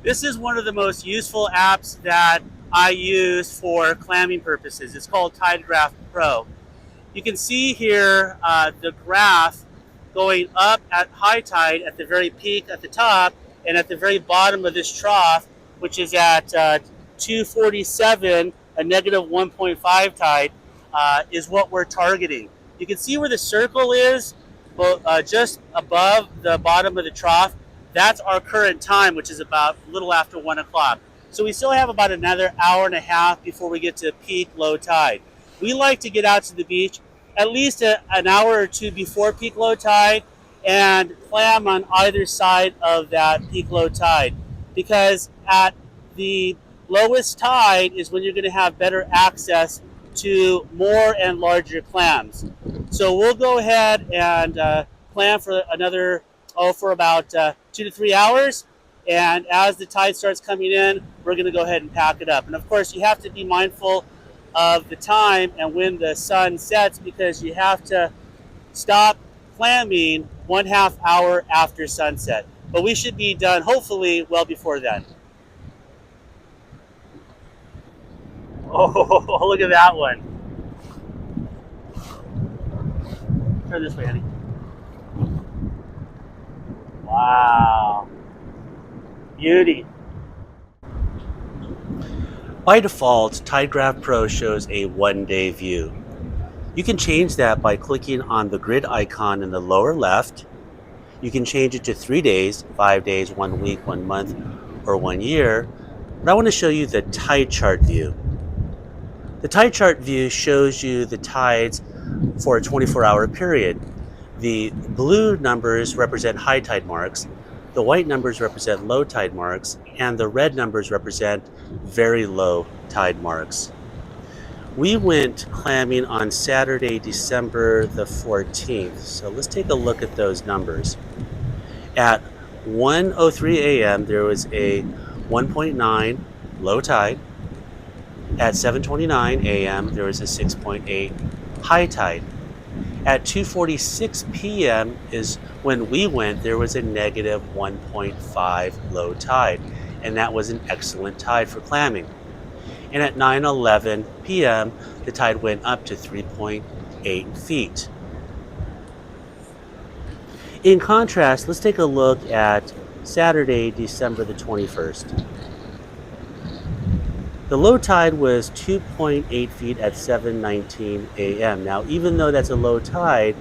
This is one of the most useful apps that I use for clamming purposes. It's called Tidegraph Pro. You can see here the graph going up at high tide at the very peak at the top, and at the very bottom of this trough, which is at 247, a negative 1.5 tide, is what we're targeting. You can see where the circle is, just above the bottom of the trough. That's our current time, which is about a little after 1 o'clock. So we still have about another hour and a half before we get to peak low tide. We like to get out to the beach at least an hour or two before peak low tide and clam on either side of that peak low tide, because at the lowest tide is when you're going to have better access to more and larger clams. So we'll go ahead and clam for another, for about 2 to 3 hours. And as the tide starts coming in, we're going to go ahead and pack it up. And of course, you have to be mindful of the time and when the sun sets, because you have to stop clamming 1/2 hour after sunset. But we should be done hopefully well before then. Oh, look at that one. Turn this way, honey. Wow. Beauty. By default, Tidegraph Pro shows a 1-day view. You can change that by clicking on the grid icon in the lower left. You can change it to 3 days, 5 days, 1 week, 1 month, or 1 year. But I want to show you the tide chart view. The tide chart view shows you the tides for a 24-hour period. The blue numbers represent high tide marks, the white numbers represent low tide marks, and the red numbers represent very low tide marks. We went clamming on Saturday, December the 14th. So let's take a look at those numbers. At 1:03 a.m., there was a 1.9 low tide. At 7:29 a.m., there was a 6.8 high tide. At 2:46 p.m. is when we went, there was a negative 1.5 low tide, and that was an excellent tide for clamming. And at 9:11 p.m., the tide went up to 3.8 feet. In contrast, let's take a look at Saturday, December the 21st. The low tide was 2.8 feet at 7:19 a.m. Now, even though that's a low tide,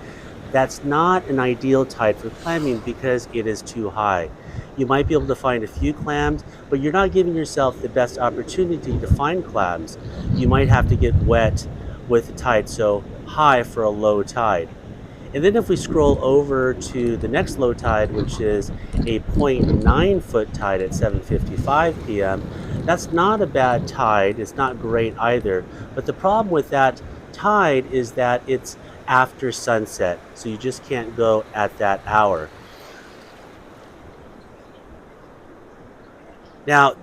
that's not an ideal tide for clamming because it is too high. You might be able to find a few clams, but you're not giving yourself the best opportunity to find clams. You might have to get wet with the tide so high for a low tide. And then if we scroll over to the next low tide, which is a 0.9 foot tide at 7:55 p.m., that's not a bad tide. It's not great either. But the problem with that tide is that it's after sunset, so you just can't go at that hour. Now,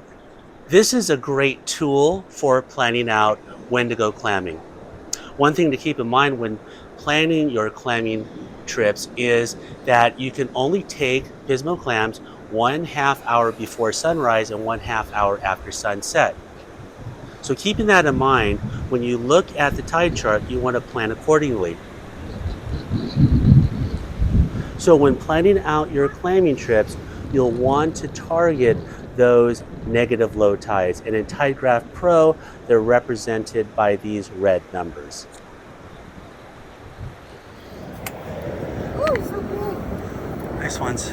this is a great tool for planning out when to go clamming. One thing to keep in mind when planning your clamming trips is that you can only take Pismo clams 1/2 hour before sunrise and 1/2 hour after sunset. So keeping that in mind, when you look at the tide chart, you want to plan accordingly. So when planning out your clamming trips, you'll want to target those negative low tides. And in Tidegraph Pro, they're represented by these red numbers. Oh, so cool. Nice ones.